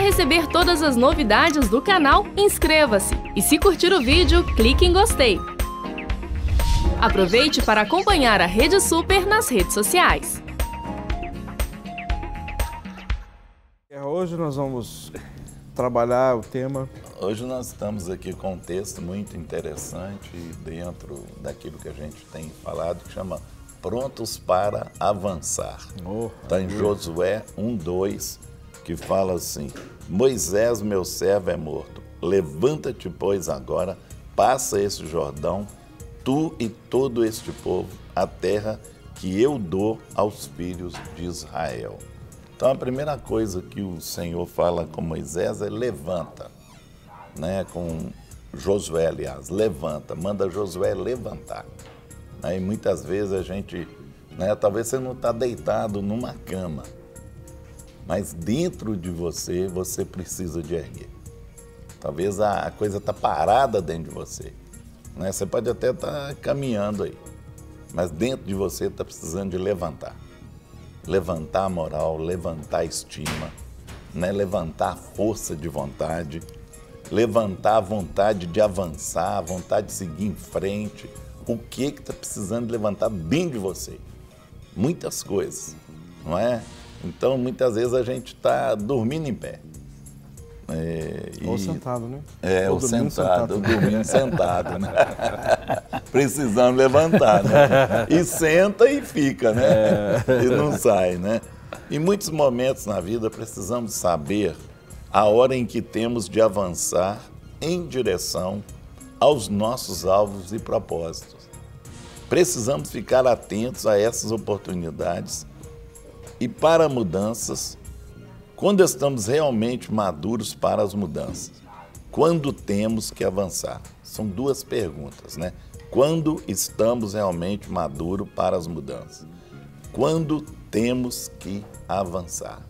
receber todas as novidades do canal, inscreva-se e se curtir o vídeo, clique em gostei. Aproveite para acompanhar a Rede Super nas redes sociais. Hoje nós vamos trabalhar o tema. Hoje nós estamos aqui com um texto muito interessante dentro daquilo que a gente tem falado, que chama Prontos para Avançar. Está em Josué 1:2, que fala assim: Moisés, meu servo, é morto. Levanta-te, pois, agora, passa esse Jordão, tu e todo este povo, a terra que eu dou aos filhos de Israel. Então, a primeira coisa que o Senhor fala com Moisés é levanta, né? Com Josué, aliás, levanta, manda Josué levantar. E muitas vezes a gente, né, talvez você não está deitado numa cama, mas dentro de você, você precisa de erguer. Talvez a coisa está parada dentro de você, né? Você pode até estar caminhando aí, mas dentro de você está precisando de levantar. Levantar a moral, levantar a estima, né? Levantar a força de vontade, levantar a vontade de avançar, a vontade de seguir em frente. O que está precisando de levantar dentro de você? Muitas coisas, não é? Então, muitas vezes a gente está dormindo em pé. Ou sentado, né? Ou sentado, dormindo sentado, né? Precisamos levantar, né? E senta e fica, né? E não sai, né? Em muitos momentos na vida precisamos saber a hora em que temos de avançar em direção aos nossos alvos e propósitos. Precisamos ficar atentos a essas oportunidades e para mudanças, quando estamos realmente maduros para as mudanças. Quando temos que avançar? São duas perguntas, né? Quando estamos realmente maduros para as mudanças? Quando temos que avançar?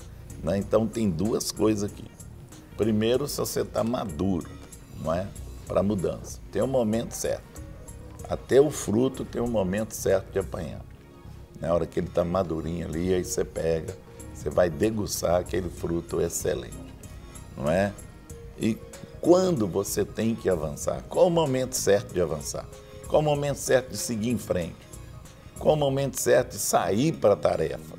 Né? Então, tem duas coisas aqui. Primeiro, se você está maduro, não é? Para a mudança. Tem um momento certo. Até o fruto tem um momento certo de apanhar. Na hora que ele está madurinho ali, aí você pega, você vai degustar aquele fruto excelente, não é? E quando você tem que avançar? Qual o momento certo de avançar? Qual o momento certo de seguir em frente? Qual o momento certo de sair para a tarefa?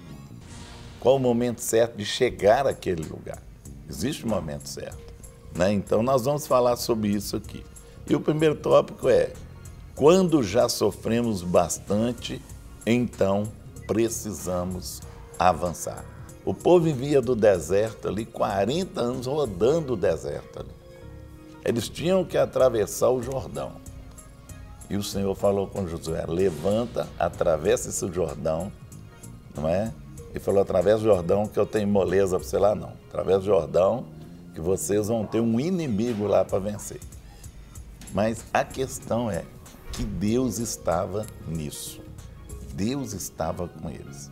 Qual o momento certo de chegar àquele lugar? Existe um momento certo, né? Então, nós vamos falar sobre isso aqui. E o primeiro tópico é: quando já sofremos bastante, então precisamos avançar. O povo vivia do deserto ali, 40 anos rodando o deserto ali. Eles tinham que atravessar o Jordão. E o Senhor falou com Josué: levanta, atravessa esse Jordão, não é? E falou: através do Jordão que eu tenho moleza para você lá, não. Através do Jordão que vocês vão ter um inimigo lá para vencer. Mas a questão é que Deus estava nisso. Deus estava com eles.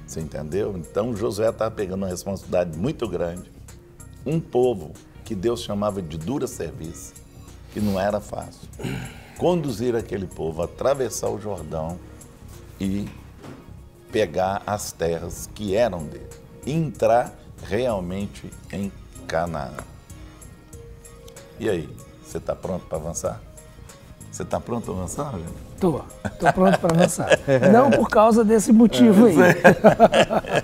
Você entendeu? Então Josué estava pegando uma responsabilidade muito grande. Um povo que Deus chamava de dura serviço, que não era fácil. Conduzir aquele povo, atravessar o Jordão e pegar as terras que eram dele. Entrar realmente em Canaã. E aí, você está pronto para avançar? Você está pronto para avançar, gente? Estou pronto para avançar. Não por causa desse motivo aí.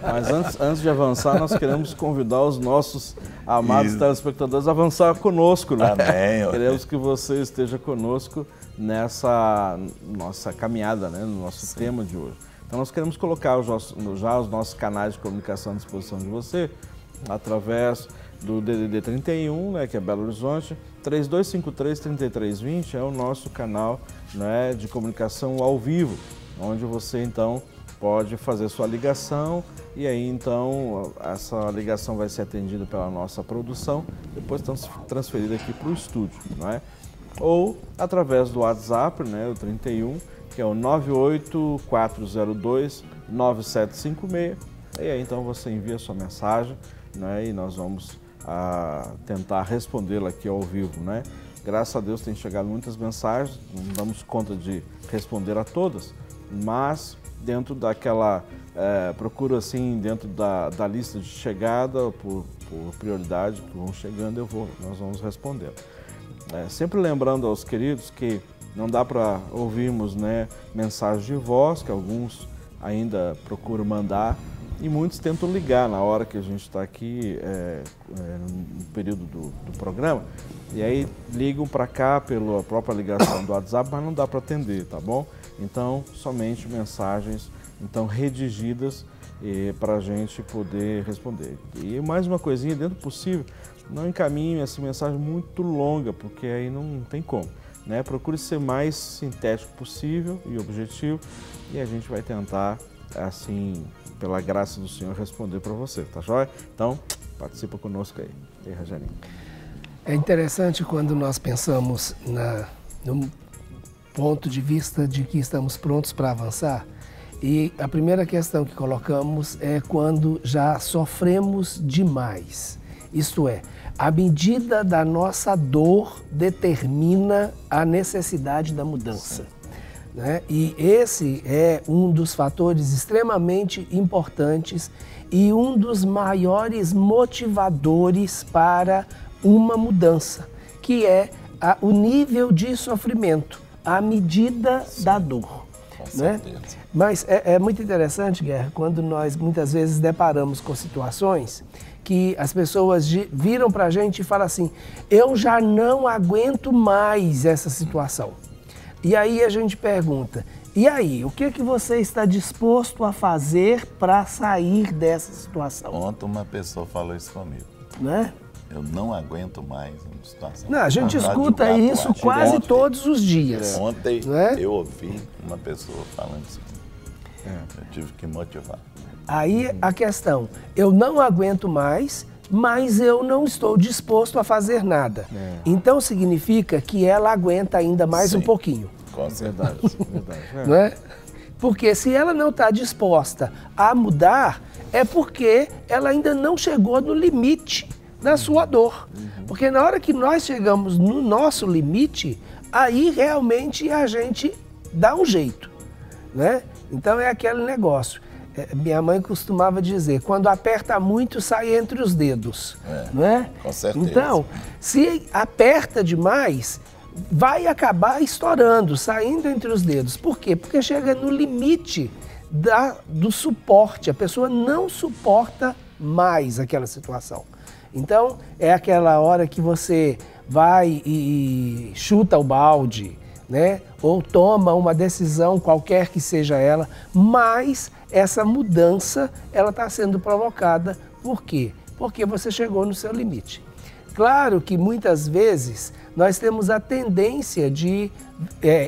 Mas antes de avançar, nós queremos convidar os nossos amados telespectadores a avançar conosco, né? Amém. Queremos que você esteja conosco nessa nossa caminhada, né? No nosso tema de hoje. Então, nós queremos colocar já os nossos canais de comunicação à disposição de você, através do DDD 31, né, que é Belo Horizonte, 3253-3320 é o nosso canal, né, de comunicação ao vivo, onde você então pode fazer sua ligação e aí então essa ligação vai ser atendida pela nossa produção, depois transferida aqui para o estúdio, né? Ou através do WhatsApp, né, o 31, que é o 98402-9756, e aí então você envia sua mensagem, né, e nós vamos tentar respondê-la aqui ao vivo, né? Graças a Deus tem chegado muitas mensagens, não damos conta de responder a todas, mas dentro daquela, procuro assim, dentro da lista de chegada, por prioridade, que vão chegando, nós vamos responder. Sempre lembrando aos queridos que não dá para ouvirmos, né, mensagens de voz, que alguns ainda procuram mandar, e muitos tentam ligar na hora que a gente está aqui, no período do programa, e aí ligam para cá pela própria ligação do WhatsApp, mas não dá para atender, tá bom? Então, somente mensagens redigidas para a gente poder responder. E mais uma coisinha, dentro do possível, não encaminhe essa mensagem muito longa, porque aí não tem como, né? Procure ser mais sintético possível e objetivo, e a gente vai tentar, assim, pela graça do Senhor, responder para você, tá joia? Então, participa conosco aí. E aí, Rogerinho? É interessante quando nós pensamos no ponto de vista de que estamos prontos para avançar, e a primeira questão que colocamos é quando já sofremos demais. Isto é, a medida da nossa dor determina a necessidade da mudança. Né? E esse é um dos fatores extremamente importantes e um dos maiores motivadores para uma mudança, que é o nível de sofrimento, a medida da dor. Né? Mas é muito interessante, Guerra, quando nós muitas vezes deparamos com situações que as pessoas viram para a gente e falam assim: eu já não aguento mais essa situação. E aí a gente pergunta: e aí, o que você está disposto a fazer para sair dessa situação? Ontem uma pessoa falou isso comigo. Né? Eu não aguento mais uma situação. Não, a gente escuta isso quase todos os dias. Ontem né? Eu ouvi uma pessoa falando isso. Eu tive que motivar. Aí a questão: eu não aguento mais, mas eu não estou disposto a fazer nada. Então significa que ela aguenta ainda mais um pouquinho. Com Verdade. Não é? Porque se ela não está disposta a mudar, é porque ela ainda não chegou no limite da sua dor. Porque na hora que nós chegamos no nosso limite, aí realmente a gente dá um jeito. Né? Então é aquele negócio. Minha mãe costumava dizer: quando aperta muito, sai entre os dedos. Não é? Com certeza. Então, se aperta demais, vai acabar estourando, saindo entre os dedos. Por quê? Porque chega no limite do suporte. A pessoa não suporta mais aquela situação. Então, é aquela hora que você vai e chuta o balde, né? Ou toma uma decisão qualquer que seja ela, mas essa mudança ela está sendo provocada. Por quê? Porque você chegou no seu limite. Claro que muitas vezes nós temos a tendência de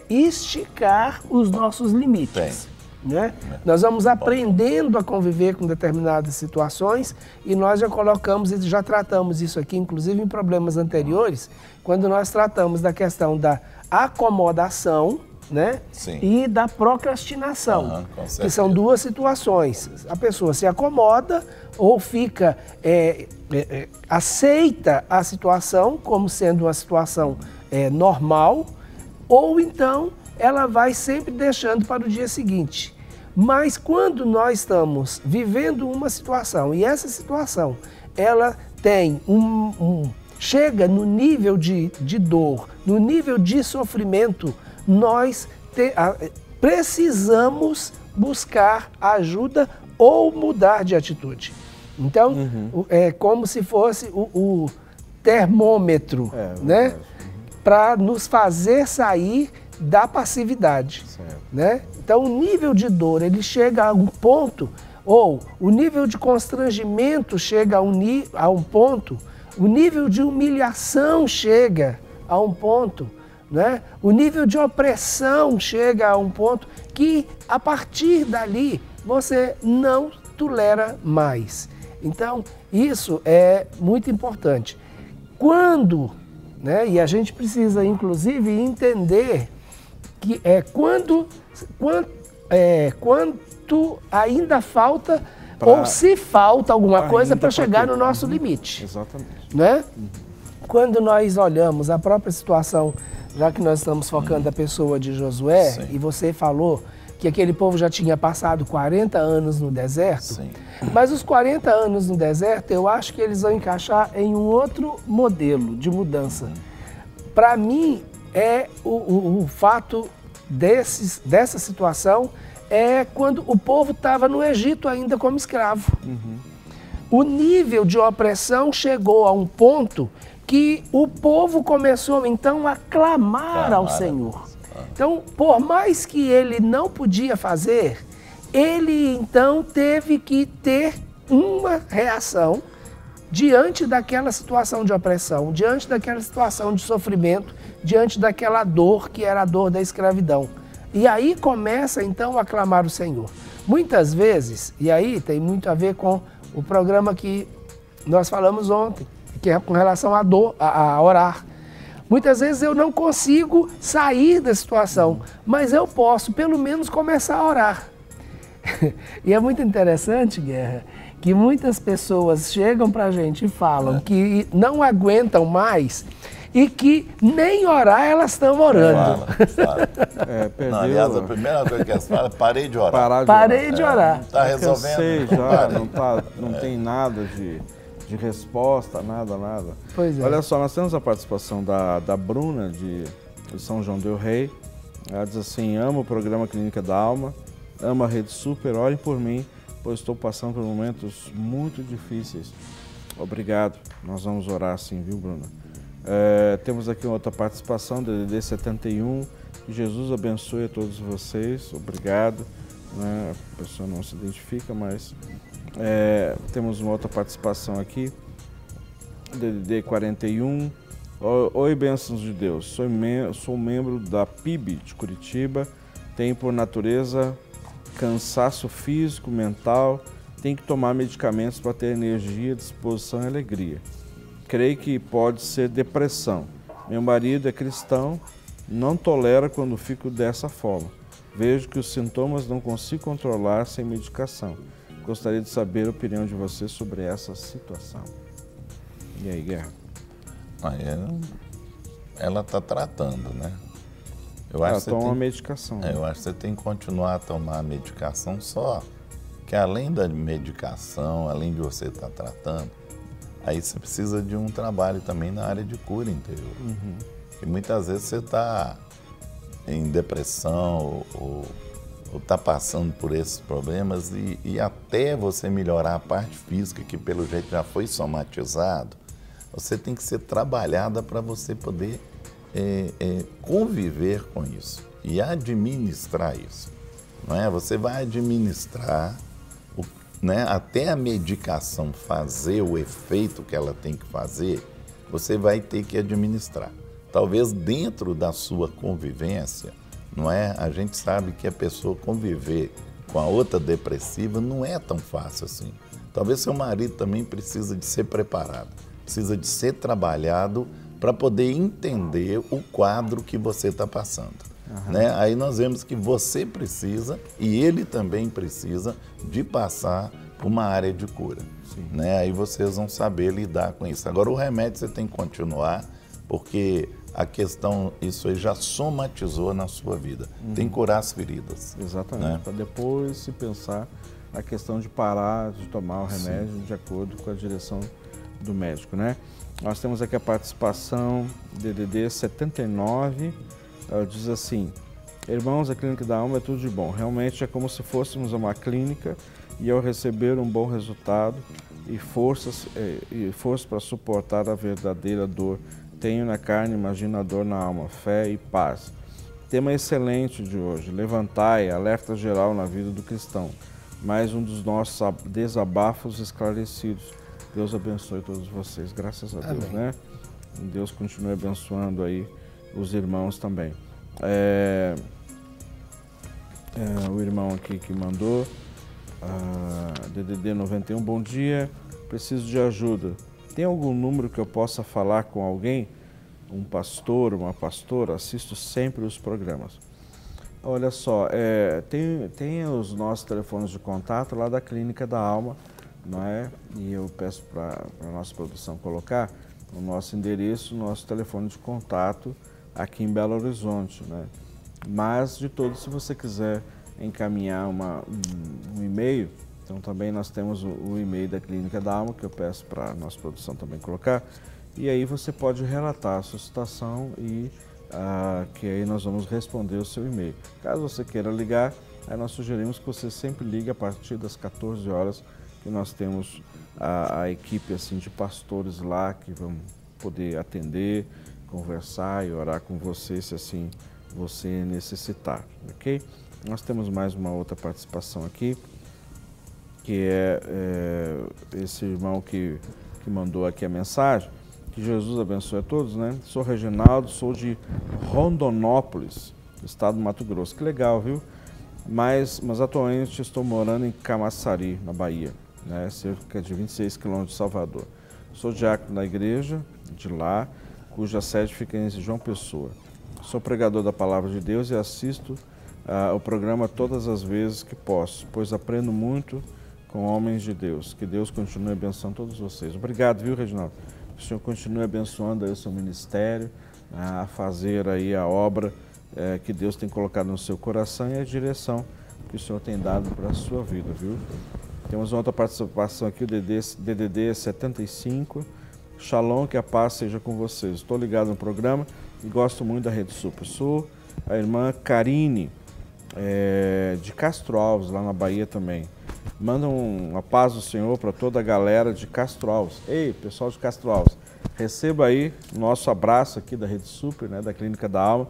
esticar os nossos limites. Né? Nós vamos aprendendo a conviver com determinadas situações e nós já colocamos e já tratamos isso aqui, inclusive em problemas anteriores, quando nós tratamos da questão da acomodação, né? E da procrastinação, que são duas situações. A pessoa se acomoda ou fica, aceita a situação como sendo uma situação normal, ou então ela vai sempre deixando para o dia seguinte. Mas quando nós estamos vivendo uma situação e essa situação ela tem chega no nível de dor, no nível de sofrimento, nós precisamos buscar ajuda ou mudar de atitude. Então, é como se fosse o termômetro, né? Para nos fazer sair da passividade. Né? Então, o nível de dor ele chega a um ponto, ou o nível de constrangimento chega a um ponto, o nível de humilhação chega a um ponto, né? O nível de opressão chega a um ponto que, a partir dali, você não tolera mais. Então, isso é muito importante. Quando, né, e a gente precisa, inclusive, entender que quanto ainda falta, ou se falta alguma coisa para chegar no nosso limite. Exatamente. Né? Quando nós olhamos a própria situação, já que nós estamos focando a pessoa de Josué, e você falou que aquele povo já tinha passado 40 anos no deserto. Sim. Mas os 40 anos no deserto, eu acho que eles vão encaixar em um outro modelo de mudança. Para mim, o fato dessa situação é quando o povo estava no Egito ainda como escravo. O nível de opressão chegou a um ponto que o povo começou então a clamar ao Senhor. Então, por mais que ele não podia fazer, ele então teve que ter uma reação diante daquela situação de opressão, diante daquela situação de sofrimento, diante daquela dor que era a dor da escravidão. E aí começa então a clamar o Senhor. Muitas vezes, e aí tem muito a ver com o programa que nós falamos ontem, que é com relação à dor, a orar. Muitas vezes eu não consigo sair da situação, mas eu posso pelo menos começar a orar. E é muito interessante, Guerra, que muitas pessoas chegam pra gente e falam que não aguentam mais e que nem orar elas estão orando. Fala. Perdeu. Não, aliás, a primeira coisa que elas falam é parei de orar. Parei de orar. Não está resolvendo. Cansei já, não tem nada de resposta, nada. Pois é. Olha só, nós temos a participação da Bruna, de São João del Rei. Ela diz assim: amo o programa Clínica da Alma, amo a Rede Super, orem por mim, pois estou passando por momentos muito difíceis. Obrigado, nós vamos orar sim, viu, Bruna? Temos aqui outra participação, DDD 71, que Jesus abençoe a todos vocês, obrigado. Né? A pessoa não se identifica, mas temos uma outra participação aqui, DDD 41. Oi, bênçãos de Deus, sou membro da PIB de Curitiba, tenho por natureza cansaço físico, mental, tenho que tomar medicamentos para ter energia, disposição e alegria. Creio que pode ser depressão. Meu marido é cristão, não tolera quando fico dessa forma. Vejo que os sintomas não consigo controlar sem medicação. Gostaria de saber a opinião de você sobre essa situação. E aí, Guerra? Ela está tratando, né? Ela toma medicação. Eu acho que você tem que continuar a tomar a medicação, só que além da medicação, além de você estar tratando, aí você precisa de um trabalho também na área de cura interior. E muitas vezes você está em depressão ou está passando por esses problemas e até você melhorar a parte física, que pelo jeito já foi somatizado, você tem que ser trabalhada para você poder conviver com isso e administrar isso. Não é? Você vai administrar, né, até a medicação fazer o efeito que ela tem que fazer, você vai ter que administrar. Talvez dentro da sua convivência, não é? A gente sabe que a pessoa conviver com a outra depressiva não é tão fácil assim. Talvez seu marido também precisa de ser preparado, precisa de ser trabalhado para poder entender o quadro que você está passando. Né? Aí nós vemos que você precisa e ele também precisa de passar por uma área de cura. Né? Aí vocês vão saber lidar com isso. Agora o remédio você tem que continuar, porque a questão, isso aí já somatizou na sua vida. Tem que curar as feridas. Exatamente, né? Para depois se pensar a questão de parar de tomar o remédio de acordo com a direção do médico, né? Nós temos aqui a participação DDD 79, ela diz assim: irmãos, a Clínica da Alma é tudo de bom, realmente é como se fôssemos a uma clínica e ao receber um bom resultado e forças para suportar a verdadeira dor, tenho na carne, imagino a dor na alma, fé e paz. Tema excelente de hoje, levantai, alerta geral na vida do cristão, mais um dos nossos desabafos esclarecidos. Deus abençoe todos vocês, graças a Deus, né? Deus continue abençoando aí os irmãos também. O irmão aqui que mandou, DDD 91, bom dia, preciso de ajuda. Tem algum número que eu possa falar com alguém? Um pastor, uma pastora? Assisto sempre os programas. Olha só, tem os nossos telefones de contato lá da Clínica da Alma, não é? E eu peço para a nossa produção colocar o nosso endereço, o nosso telefone de contato aqui em Belo Horizonte, né? Mas, de todo, se você quiser encaminhar um e-mail. Então também nós temos o e-mail da Clínica da Alma, que eu peço para a nossa produção também colocar. E aí você pode relatar a sua situação e que aí nós vamos responder o seu e-mail. Caso você queira ligar, aí nós sugerimos que você sempre ligue a partir das 14 horas, que nós temos a equipe assim, de pastores lá que vão poder atender, conversar e orar com você, se assim você necessitar, ok? Nós temos mais uma outra participação aqui, que é esse irmão que mandou aqui a mensagem. Que Jesus abençoe a todos, né? Sou Reginaldo, sou de Rondonópolis, estado do Mato Grosso. Que legal, viu? Mas atualmente estou morando em Camaçari, na Bahia, né? Cerca de 26 quilômetros de Salvador. Sou diácono da igreja de lá, cuja sede fica em João Pessoa. Sou pregador da Palavra de Deus e assisto o programa todas as vezes que posso, pois aprendo muito com homens de Deus. Que Deus continue abençoando todos vocês. Obrigado, viu, Reginaldo? Que o Senhor continue abençoando aí o seu ministério, a fazer aí a obra que Deus tem colocado no seu coração e a direção que o Senhor tem dado para a sua vida, viu? Temos outra participação aqui, o DDD 75. Shalom, que a paz seja com vocês. Estou ligado no programa e gosto muito da Rede Super. Sou a irmã Karine, de Castro Alves, lá na Bahia também. Manda uma paz do Senhor para toda a galera de Castro Alves. Ei, pessoal de Castro Alves, receba aí o nosso abraço aqui da Rede Super, né, da Clínica da Alma.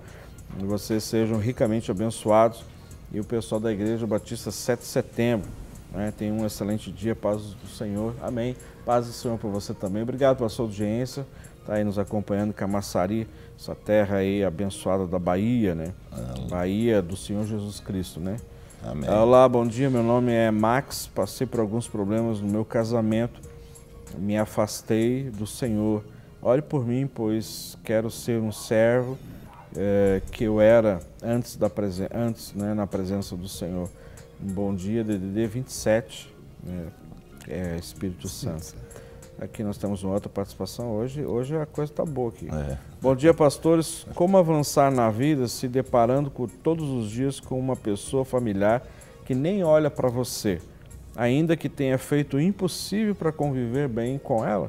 E vocês sejam ricamente abençoados. E o pessoal da Igreja Batista 7 de Setembro, né, tem um excelente dia, paz do Senhor. Amém. Paz do Senhor para você também. Obrigado pela sua audiência. Está aí nos acompanhando, Camaçari, essa terra aí abençoada da Bahia, né? Bahia do Senhor Jesus Cristo, né? Amém. Olá, bom dia, meu nome é Max, passei por alguns problemas no meu casamento, me afastei do Senhor. Ore por mim, pois quero ser um servo que eu era antes, né, na presença do Senhor. Um bom dia, DDD 27, Espírito Santo. Aqui nós temos uma outra participação hoje a coisa está boa aqui. Bom dia, pastores. Como avançar na vida se deparando todos os dias com uma pessoa familiar que nem olha para você, ainda que tenha feito o impossível para conviver bem com ela?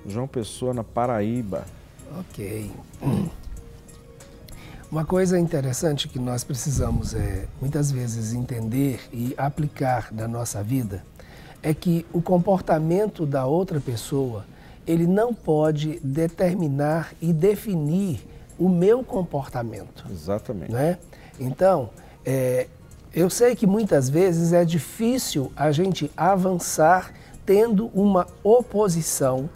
João Pessoa, na Paraíba. Ok. Uma coisa interessante que nós precisamos muitas vezes entender e aplicar na nossa vida é que o comportamento da outra pessoa, ele não pode determinar e definir o meu comportamento. Exatamente. Né? Então, eu sei que muitas vezes é difícil a gente avançar tendo uma oposição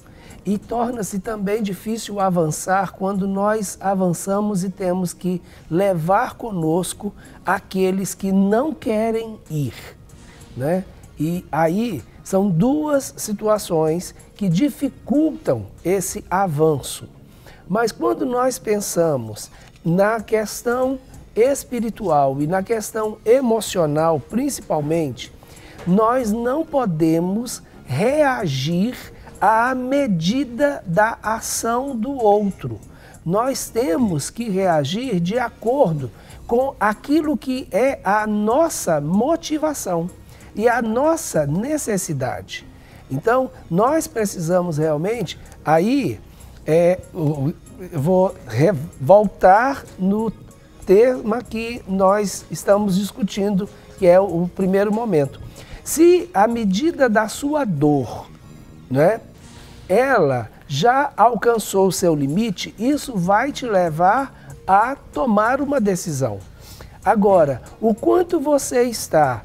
e torna-se também difícil avançar quando nós avançamos e temos que levar conosco aqueles que não querem ir, né? E aí são duas situações que dificultam esse avanço. Mas quando nós pensamos na questão espiritual e na questão emocional, principalmente, nós não podemos reagir à medida da ação do outro. Nós temos que reagir de acordo com aquilo que é a nossa motivação e a nossa necessidade. Então, nós precisamos realmente, aí, eu vou voltar no tema que nós estamos discutindo, que é o primeiro momento. Se a medida da sua dor, né, ela já alcançou o seu limite, isso vai te levar a tomar uma decisão. Agora, o quanto você está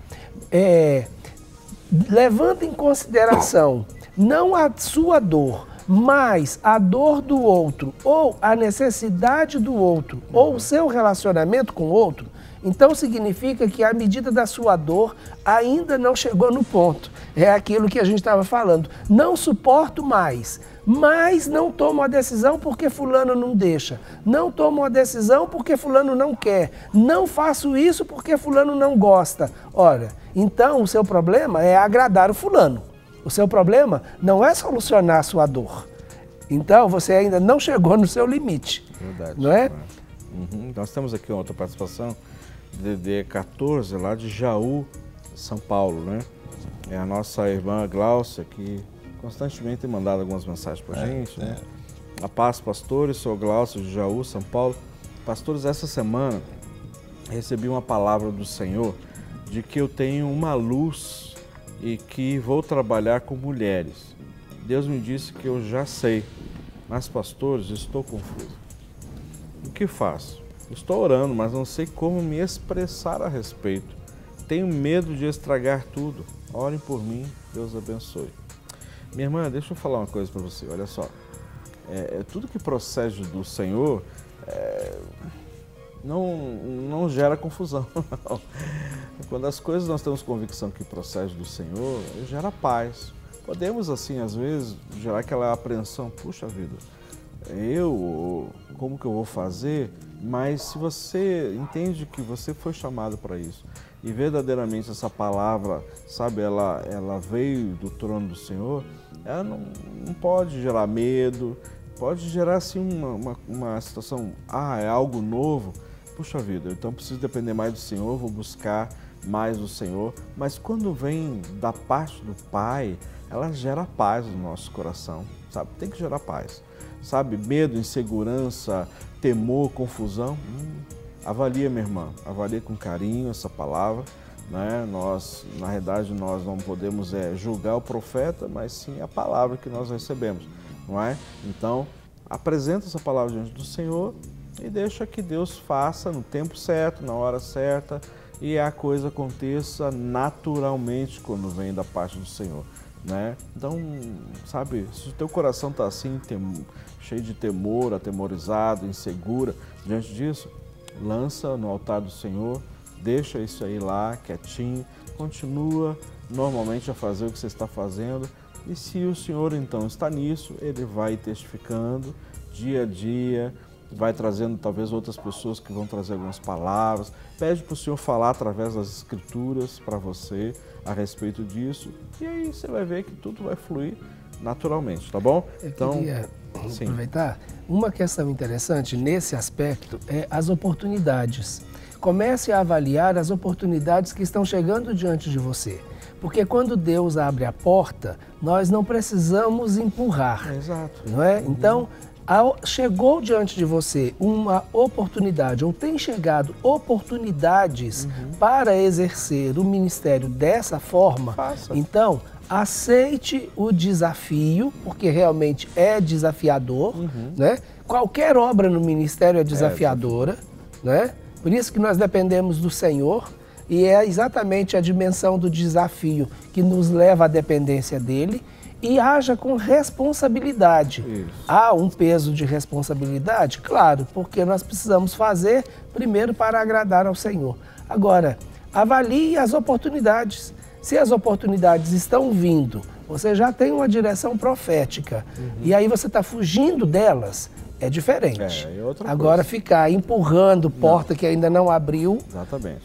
levando em consideração não a sua dor, mas a dor do outro, ou a necessidade do outro, ou o seu relacionamento com o outro, então significa que a medida da sua dor ainda não chegou no ponto. É aquilo que a gente estava falando. Não suporto mais, mas não tomo a decisão porque fulano não deixa. Não tomo a decisão porque fulano não quer. Não faço isso porque fulano não gosta. Ora, então o seu problema é agradar o fulano. O seu problema não é solucionar a sua dor. Então você ainda não chegou no seu limite. Verdade. Não é? Nós temos aqui outra participação DDD 14, lá de Jaú, São Paulo, né? É a nossa irmã Glaucia, que constantemente tem mandado algumas mensagens para a gente, né? A paz, pastores, sou Glaucia de Jaú, São Paulo. Pastores, essa semana recebi uma palavra do Senhor de que eu tenho uma luz e que vou trabalhar com mulheres. Deus me disse que eu já sei, mas pastores, estou confuso. O que faço? Estou orando, mas não sei como me expressar a respeito. Tenho medo de estragar tudo. Orem por mim, Deus abençoe. Minha irmã, deixa eu falar uma coisa para você, olha só. Tudo que procede do Senhor não gera confusão. Não. Quando as coisas nós temos convicção que procede do Senhor, gera paz. Podemos, assim, às vezes, gerar aquela apreensão, puxa vida, como que eu vou fazer? Mas se você entende que você foi chamado para isso e verdadeiramente essa palavra, sabe, ela veio do trono do Senhor, ela não pode gerar medo, pode gerar assim uma situação, é algo novo, puxa vida, então preciso depender mais do Senhor, vou buscar mais do Senhor, mas quando vem da parte do Pai, ela gera paz no nosso coração, sabe, tem que gerar paz, sabe, medo, insegurança, temor, confusão, avalia, minha irmã, avalia com carinho essa palavra, né? Na realidade, nós não podemos julgar o profeta, mas sim a palavra que nós recebemos, não é? Então, apresenta essa palavra diante do Senhor e deixa que Deus faça no tempo certo, na hora certa, e a coisa aconteça naturalmente quando vem da parte do Senhor, né? Então, sabe, se o teu coração está assim, cheio de temor, atemorizado, insegura, diante disso, lança no altar do Senhor, deixa isso aí lá, quietinho, continua normalmente a fazer o que você está fazendo, e se o Senhor então está nisso, Ele vai testificando dia a dia, vai trazendo talvez outras pessoas que vão trazer algumas palavras, pede para o Senhor falar através das Escrituras para você a respeito disso, e aí você vai ver que tudo vai fluir naturalmente, tá bom? Então, queria aproveitar, uma questão interessante nesse aspecto é as oportunidades. Comece a avaliar as oportunidades que estão chegando diante de você. Porque quando Deus abre a porta, nós não precisamos empurrar. Exato. Não é? Então, chegou diante de você uma oportunidade, ou tem chegado oportunidades para exercer o ministério dessa forma, faça. Então, aceite o desafio, porque realmente é desafiador, né? Qualquer obra no ministério é desafiadora, né? Por isso que nós dependemos do Senhor, e é exatamente a dimensão do desafio que nos leva à dependência dele, e haja com responsabilidade. Isso. Há um peso de responsabilidade? Claro, porque nós precisamos fazer primeiro para agradar ao Senhor. Agora, avalie as oportunidades. Se as oportunidades estão vindo, você já tem uma direção profética, e aí você está fugindo delas, é diferente. Agora ficar empurrando porta que ainda não abriu. Exatamente.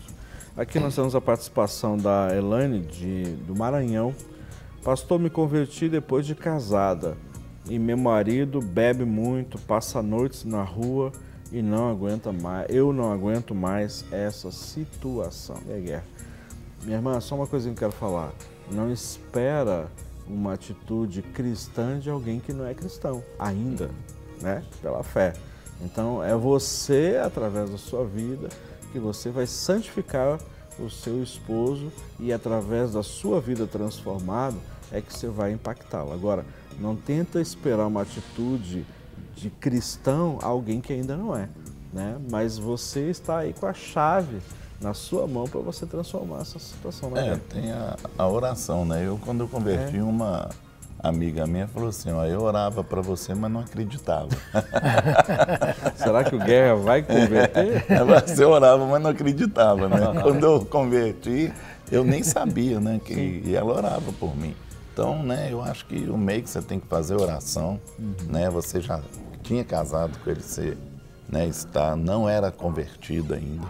Aqui nós temos a participação da Elaine do Maranhão. Pastor, me converti depois de casada e meu marido bebe muito, passa noites na rua e não aguenta mais. Eu não aguento mais essa situação. É guerra. Minha irmã, só uma coisa que eu quero falar. Não espera uma atitude cristã de alguém que não é cristão ainda, né? Pela fé. Então, é você, através da sua vida, que você vai santificar o seu esposo e através da sua vida transformada é que você vai impactá-lo. Agora, não tenta esperar uma atitude de cristão a alguém que ainda não é, né? Mas você está aí com a chave na sua mão para você transformar essa situação. Né? Tem a oração, né? Quando eu converti, uma amiga minha falou assim, eu orava para você, mas não acreditava. Será que o Guerra vai converter? Você orava, mas não acreditava, né? Quando eu converti, eu nem sabia, né? E ela orava por mim. Então, né, eu acho que o meio que você tem que fazer oração, né? Você já tinha casado com ele, você, né, não era convertido ainda.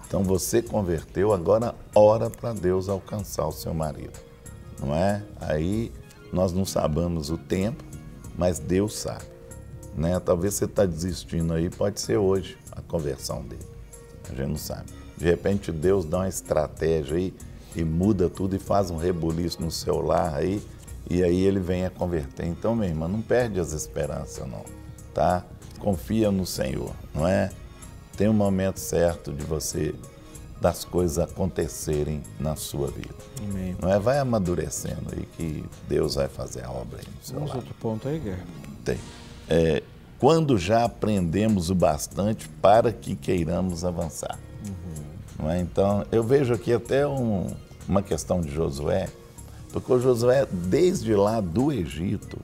Então você converteu, agora ora para Deus alcançar o seu marido, não é? Aí nós não sabemos o tempo, mas Deus sabe, né? Talvez você está desistindo aí, pode ser hoje a conversão dele, a gente não sabe. De repente Deus dá uma estratégia aí e muda tudo e faz um rebuliço no seu lar aí, e aí ele vem a converter. Então, minha irmã, não perde as esperanças não, tá? Confia no Senhor, não é? Tem um momento certo de você, das coisas acontecerem na sua vida. Amém. Não é? Vai amadurecendo aí que Deus vai fazer a obra aí no seu Temos lar. outro ponto aí, Guerra? Tem. Quando já aprendemos o bastante para que queiramos avançar. Não é? Então, eu vejo aqui até uma questão de Josué, porque o Josué, desde lá do Egito,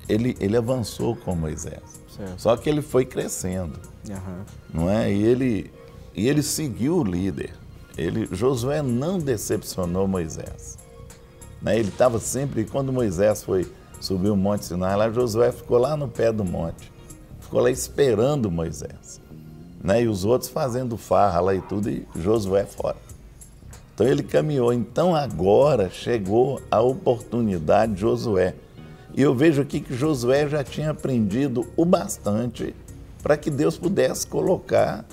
ele avançou com Moisés. Certo. Só que ele foi crescendo, Aham. não é? E ele seguiu o líder. Josué não decepcionou Moisés. Né? Ele estava sempre, quando Moisés subiu o Monte Sinai, lá Josué ficou lá no pé do monte, ficou lá esperando Moisés. Né? E os outros fazendo farra lá e tudo, e Josué fora. Então ele caminhou. Então agora chegou a oportunidade de Josué. E eu vejo aqui que Josué já tinha aprendido o bastante para que Deus pudesse colocar,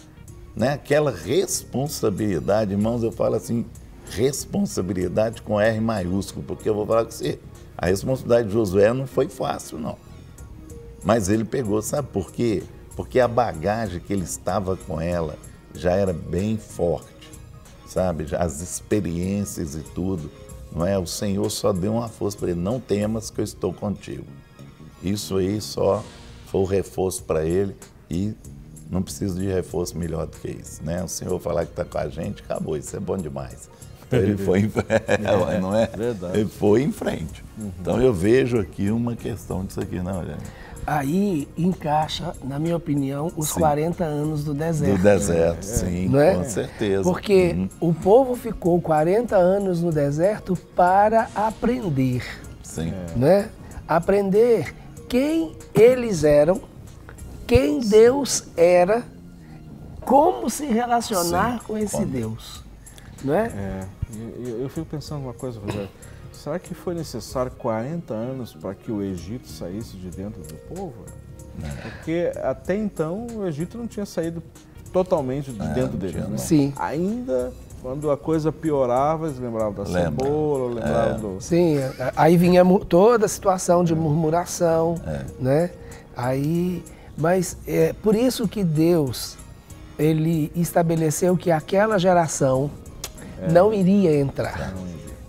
né, aquela responsabilidade. Irmãos, eu falo assim, responsabilidade com R maiúsculo, porque eu vou falar com você, a responsabilidade de Josué não foi fácil, não. Mas ele pegou, sabe por quê? Porque a bagagem que ele estava com ela já era bem forte, sabe? As experiências e tudo, não é? O Senhor só deu uma força para ele, não temas que eu estou contigo. Isso aí só foi o reforço para ele e não precisa de reforço melhor do que isso, né? O Senhor falar que está com a gente, acabou, isso é bom demais. Então ele foi em frente, não é? Verdade. Ele foi em frente. Então eu vejo aqui uma questão disso aqui, não, gente? Aí encaixa, na minha opinião, os Sim. 40 anos do deserto. Do deserto, sim, Não é? com certeza. Porque o povo ficou 40 anos no deserto para aprender, Sim. né? Aprender quem eles eram, quem Deus era, como se relacionar Sim. com esse Deus, não é? Eu fico pensando uma coisa, Rogério. Será que foi necessário 40 anos para que o Egito saísse de dentro do povo? Porque até então o Egito não tinha saído totalmente de dentro deles. tinha, Né? não. Sim. Ainda, quando a coisa piorava, eles lembravam da cebola, lembravam do... Sim, aí vinha toda a situação de murmuração, né? Aí, mas é por isso que Deus, ele estabeleceu que aquela geração não iria entrar,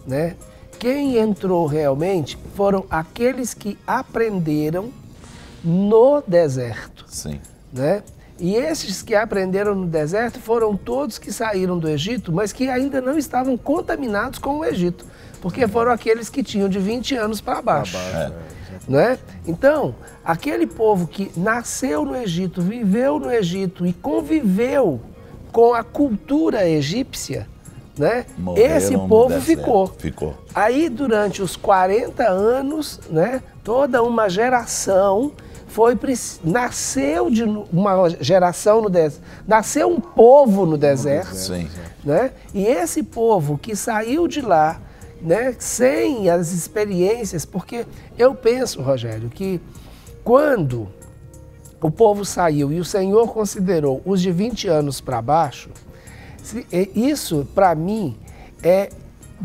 né? Quem entrou realmente foram aqueles que aprenderam no deserto, Sim. né? E esses que aprenderam no deserto foram todos que saíram do Egito, mas que ainda não estavam contaminados com o Egito, porque foram aqueles que tinham de 20 anos para baixo. Né? Então, aquele povo que nasceu no Egito, viveu no Egito e conviveu com a cultura egípcia, né? Morreram Esse no povo deserto. ficou. Aí, durante os 40 anos, né, toda uma geração nasceu de uma geração no deserto, nasceu um povo no deserto, Sim. né? E esse povo que saiu de lá, né, sem as experiências, porque eu penso, Rogério, que quando o povo saiu e o Senhor considerou os de 20 anos para baixo, isso, para mim,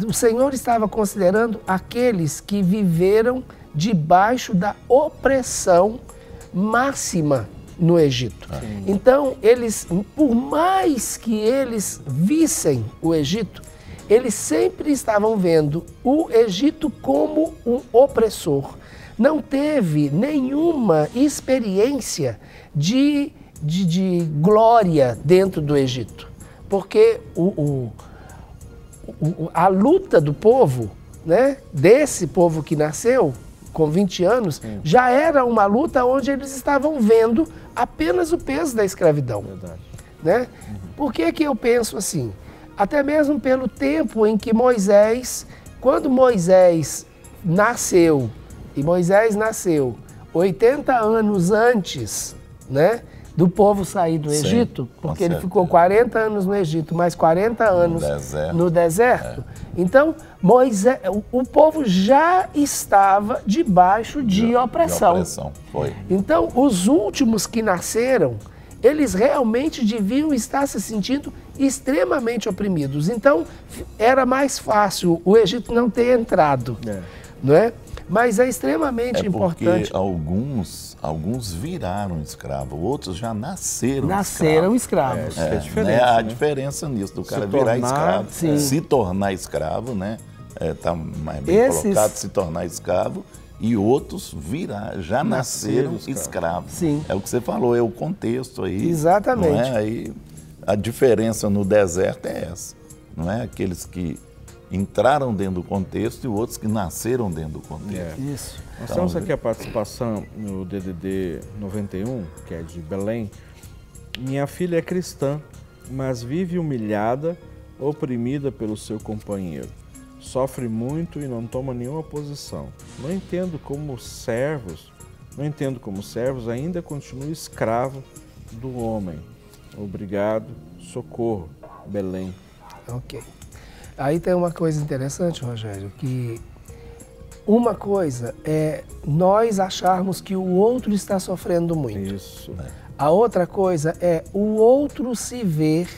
o Senhor estava considerando aqueles que viveram debaixo da opressão máxima no Egito. Então, eles, por mais que eles vissem o Egito, eles sempre estavam vendo o Egito como um opressor. Não teve nenhuma experiência de glória dentro do Egito. Porque a luta do povo, né, desse povo que nasceu com 20 anos, já era uma luta onde eles estavam vendo apenas o peso da escravidão. Verdade. Né? Por que eu penso assim? Até mesmo pelo tempo em que Moisés, quando Moisés nasceu, e Moisés nasceu 80 anos antes, né, do povo sair do Egito, porque ele ficou 40 anos no Egito, mais 40 anos no deserto. Então, Moisés, o povo já estava debaixo de opressão. Foi. Então, os últimos que nasceram, eles realmente deviam estar se sentindo extremamente oprimidos. Então, era mais fácil o Egito não ter entrado, não é? Mas é extremamente importante. Alguns viraram escravos, outros já nasceram escravos. É a diferença, a diferença nisso, do cara virar escravo, se tornar escravo, né? Tá mais bem colocado, se tornar escravo, e outros já nasceram escravos. Sim. É o que você falou, é o contexto aí. Exatamente. Não é? Aí, a diferença no deserto é essa, não é? Aqueles que entraram dentro do contexto e outros que nasceram dentro do contexto. Isso. Nós temos aqui a participação no DDD 91, que é de Belém. Minha filha é cristã, mas vive humilhada, oprimida pelo seu companheiro. Sofre muito e não toma nenhuma posição. Não entendo como servos ainda continuam escravos do homem. Obrigado, socorro, Belém. Ok. Aí tem uma coisa interessante, Rogério, que uma coisa é nós acharmos que o outro está sofrendo muito. Isso. A outra coisa é o outro se ver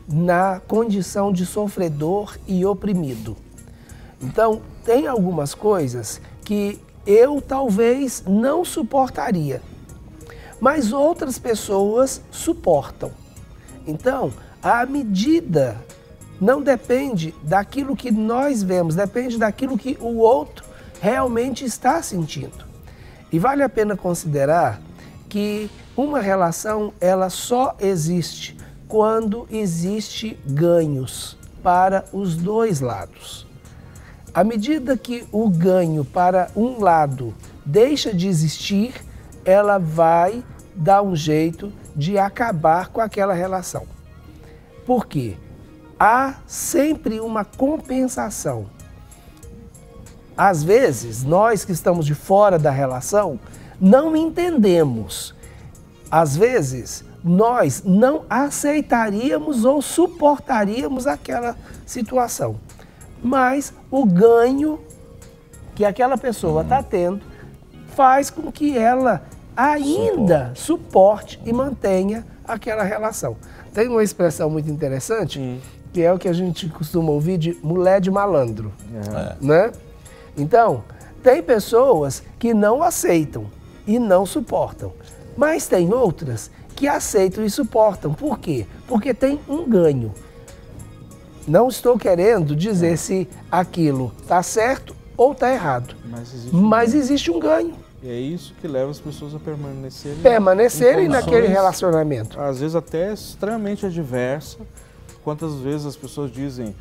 na condição de sofredor e oprimido. Então, tem algumas coisas que eu talvez não suportaria, mas outras pessoas suportam. Então, a medida não depende daquilo que nós vemos, depende daquilo que o outro realmente está sentindo. E vale a pena considerar que uma relação, ela só existe quando existe ganhos para os dois lados. À medida que o ganho para um lado deixa de existir, ela vai dar um jeito de acabar com aquela relação. Por quê? Há sempre uma compensação. Às vezes, nós que estamos de fora da relação, não entendemos. Às vezes, nós não aceitaríamos ou suportaríamos aquela situação. Mas o ganho que aquela pessoa está tendo faz com que ela ainda suporte e mantenha aquela relação. Tem uma expressão muito interessante, que é o que a gente costuma ouvir de mulher de malandro, né? Então, tem pessoas que não aceitam e não suportam, mas tem outras que aceitam e suportam. Por quê? Porque tem um ganho. Não estou querendo dizer se aquilo está certo ou está errado, mas existe um ganho. E é isso que leva as pessoas a permanecerem naquele relacionamento. Às vezes até extremamente adversa. Quantas vezes as pessoas dizem,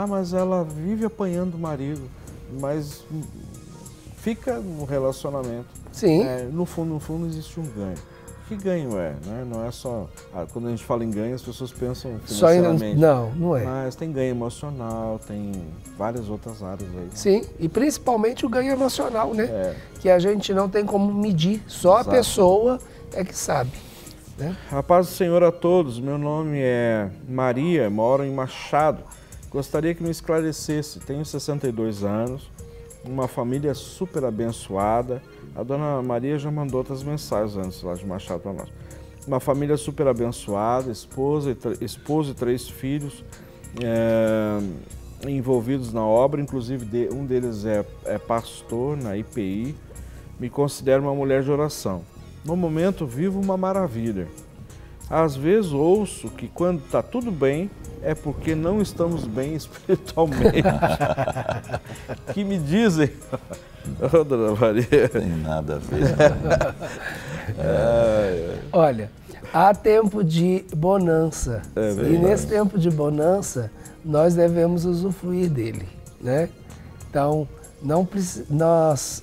mas ela vive apanhando o marido, mas fica no relacionamento. Sim. No fundo existe um ganho. Que ganho é? Né? Não é só... quando a gente fala em ganho, as pessoas pensam financeiramente. Não é. Mas tem ganho emocional, tem várias outras áreas aí. Sim, e principalmente o ganho emocional, né? Que a gente não tem como medir, só a pessoa é que sabe. Né? A paz do Senhor a todos, meu nome é Maria, moro em Machado. Gostaria que me esclarecesse, tenho 62 anos, uma família super abençoada. A dona Maria já mandou outras mensagens antes lá de Machado para nós. Uma família super abençoada, esposo e 3 filhos envolvidos na obra, inclusive um deles é pastor na IPI. Me considero uma mulher de oração. No momento vivo uma maravilha. Às vezes ouço que quando está tudo bem é porque não estamos bem espiritualmente. Que me dizem... Dona Maria. Tem nada a ver. Olha, há tempo de bonança. E nesse tempo de bonança, nós devemos usufruir dele, né? Então, nós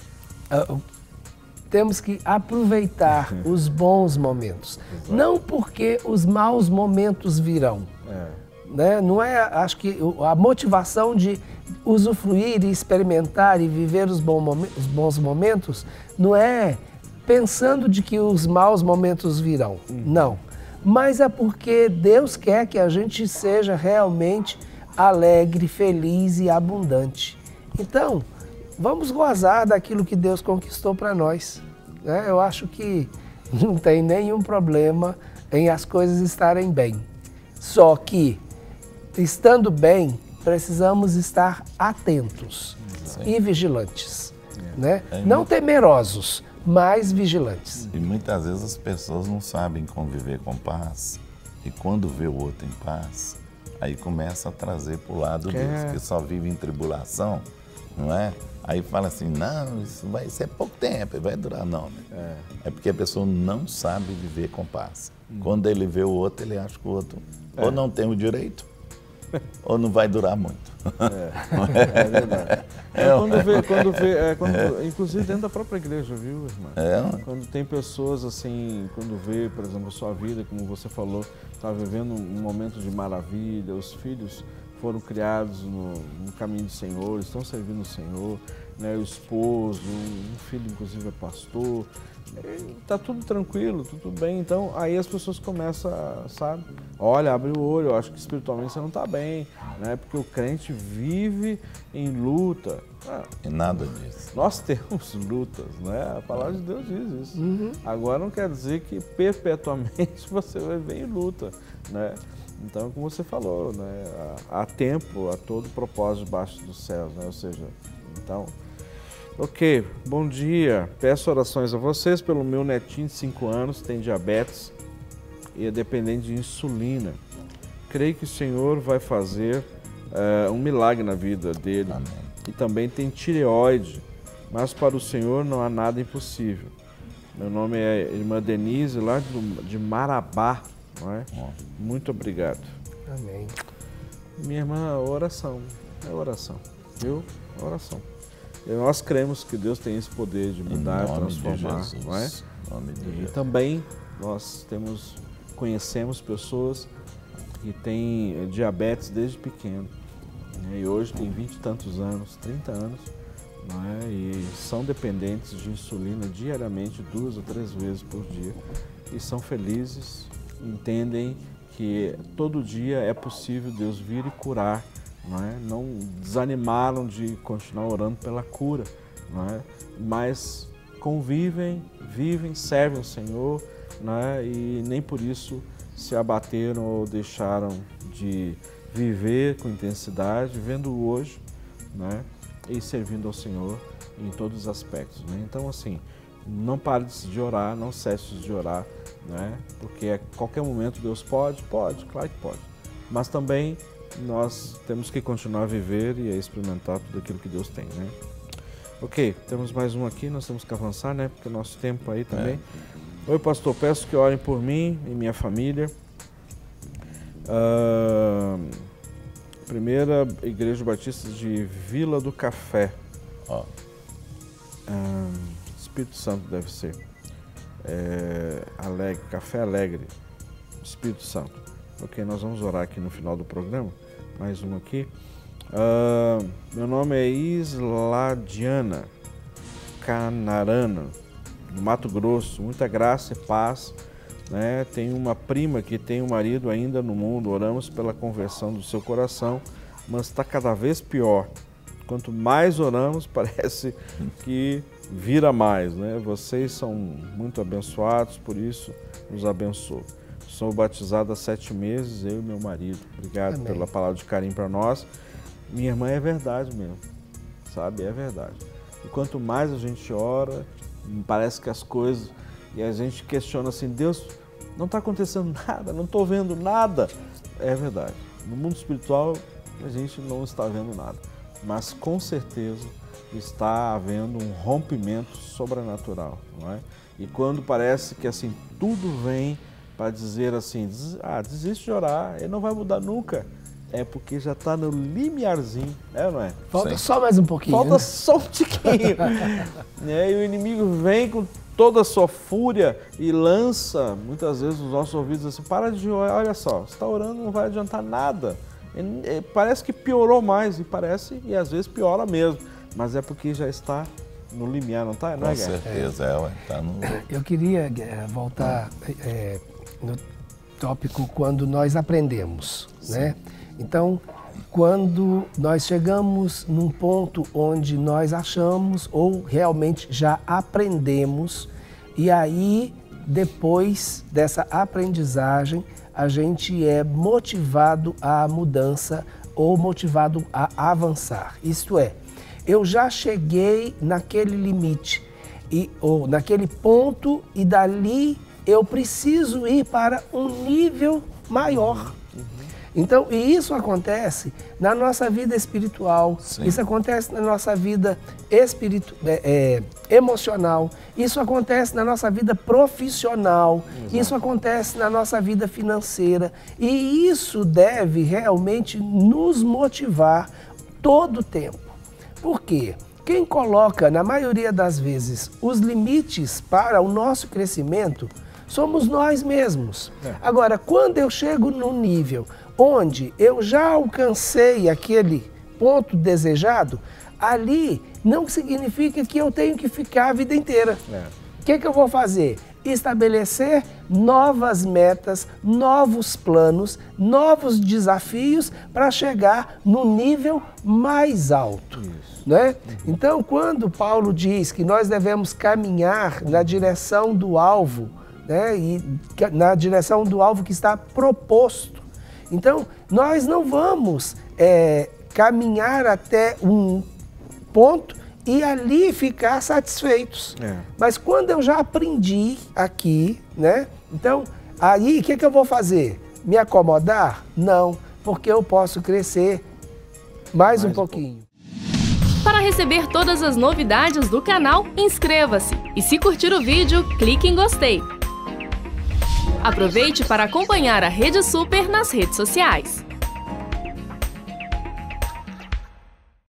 temos que aproveitar os bons momentos. Não porque os maus momentos virão. Né? Não é, acho que a motivação de usufruir e experimentar e viver os bons momentos não é pensando de que os maus momentos virão, não. Mas é porque Deus quer que a gente seja realmente alegre, feliz e abundante. Então, vamos gozar daquilo que Deus conquistou para nós. Né? Eu acho que não tem nenhum problema em as coisas estarem bem. Só que, estando bem, precisamos estar atentos e vigilantes, né? Não temerosos, mas vigilantes. E muitas vezes as pessoas não sabem conviver com paz. E quando vê o outro em paz, aí começa a trazer para o lado deles, que só vive em tribulação, não é? Aí fala assim, não, isso vai ser pouco tempo, vai durar, não. Né? É porque a pessoa não sabe viver com paz. Quando ele vê o outro, ele acha que o outro ou não tem o direito, ou não vai durar muito. É verdade. Inclusive dentro da própria igreja, viu, irmã? Quando tem pessoas assim, quando vê, por exemplo, a sua vida, como você falou, está vivendo um momento de maravilha, os filhos foram criados no caminho do Senhor, estão servindo o Senhor, né? O esposo, um filho inclusive é pastor, está tudo tranquilo, tudo bem. Então aí as pessoas começam a, sabe, olha, abre o olho, eu acho que espiritualmente você não está bem, né? Porque o crente vive em luta. E nada disso. Nós temos lutas, né? A palavra de Deus diz isso. Agora não quer dizer que perpetuamente você vai viver em luta, né? Então, como você falou, né, há tempo, há todo propósito debaixo dos céus, né? Ou seja, então, ok, bom dia, peço orações a vocês pelo meu netinho de 5 anos, tem diabetes e é dependente de insulina. Creio que o Senhor vai fazer um milagre na vida dele. Amém. E também tem tireoide, mas para o Senhor não há nada impossível. Meu nome é irmã Denise, lá de Marabá. Não é? Muito obrigado. Amém. Minha irmã, oração. É oração. Viu? Oração. E nós cremos que Deus tem esse poder de mudar, transformar. Não é? E também nós conhecemos pessoas que têm diabetes desde pequeno. Né? E hoje tem 20 e tantos anos, 30 anos. Não é? E são dependentes de insulina diariamente, 2 ou 3 vezes por dia. E são felizes. Entendem que todo dia é possível Deus vir e curar, não é? Não desanimaram de continuar orando pela cura, não é? Mas convivem, vivem, servem o Senhor, não é? E nem por isso se abateram ou deixaram de viver com intensidade, vivendo hoje, não é? E servindo ao Senhor em todos os aspectos, né? Então, assim, não pare de orar, não cesse de orar, né? Porque a qualquer momento Deus pode, claro que pode. Mas também nós temos que continuar a viver e a experimentar tudo aquilo que Deus tem, né? Ok, temos mais um aqui, nós temos que avançar, né? Porque o nosso tempo aí também. Oi, pastor, peço que orem por mim e minha família. Primeira Igreja Batista de Vila do Café. Espírito Santo deve ser. Alegre, Café Alegre, Espírito Santo. Ok, nós vamos orar aqui no final do programa. Mais um aqui. Meu nome é Isladiana Canarana, no Mato Grosso. Muita graça e paz. Né? Tenho uma prima que tem um marido ainda no mundo. Oramos pela conversão do seu coração, mas está cada vez pior. Quanto mais oramos, parece que vira mais, né? Vocês são muito abençoados, por isso nos abençoo. Sou batizado há 7 meses, eu e meu marido. Obrigado Amém. Pela palavra de carinho para nós. Minha irmã, é verdade mesmo, sabe? É verdade. E quanto mais a gente ora, parece que as coisas... E a gente questiona assim, Deus, não está acontecendo nada, não estou vendo nada. É verdade. No mundo espiritual, a gente não está vendo nada. Mas com certeza está havendo um rompimento sobrenatural, não é? E quando parece que assim tudo vem para dizer assim, desiste de orar, ele não vai mudar nunca, é porque já está no limiarzinho, não é? Falta só mais um pouquinho. Falta só um tiquinho. E o inimigo vem com toda a sua fúria e lança muitas vezes nos nossos ouvidos assim, para de orar, olha só, você está orando, não vai adiantar nada. Parece que piorou mais, e às vezes piora mesmo, mas é porque já está no limiar, não está? Não Com certeza, está no... Eu queria voltar no tópico quando nós aprendemos, né? Então, quando nós chegamos num ponto onde nós achamos ou realmente já aprendemos, e aí, depois dessa aprendizagem, a gente é motivado à mudança ou motivado a avançar. Isto é, eu já cheguei naquele limite, ou naquele ponto, e dali eu preciso ir para um nível maior. Então, e isso acontece na nossa vida espiritual, sim, isso acontece na nossa vida emocional, isso acontece na nossa vida profissional, exato, isso acontece na nossa vida financeira. E isso deve realmente nos motivar todo o tempo. Por quê? Quem coloca, na maioria das vezes, os limites para o nosso crescimento somos nós mesmos. Agora, quando eu chego num nível onde eu já alcancei aquele ponto desejado, ali não significa que eu tenho que ficar a vida inteira. O que eu vou fazer? Estabelecer novas metas, novos planos, novos desafios para chegar no nível mais alto. Né? Então, quando Paulo diz que nós devemos caminhar na direção do alvo, né? E na direção do alvo que está proposto, então nós não vamos caminhar até um ponto e ali ficar satisfeitos. Mas quando eu já aprendi aqui, né? Então, aí o que eu vou fazer? Me acomodar? Não, porque eu posso crescer mais um pouquinho. Para receber todas as novidades do canal, inscreva-se. E se curtir o vídeo, clique em gostei. Aproveite para acompanhar a Rede Super nas redes sociais.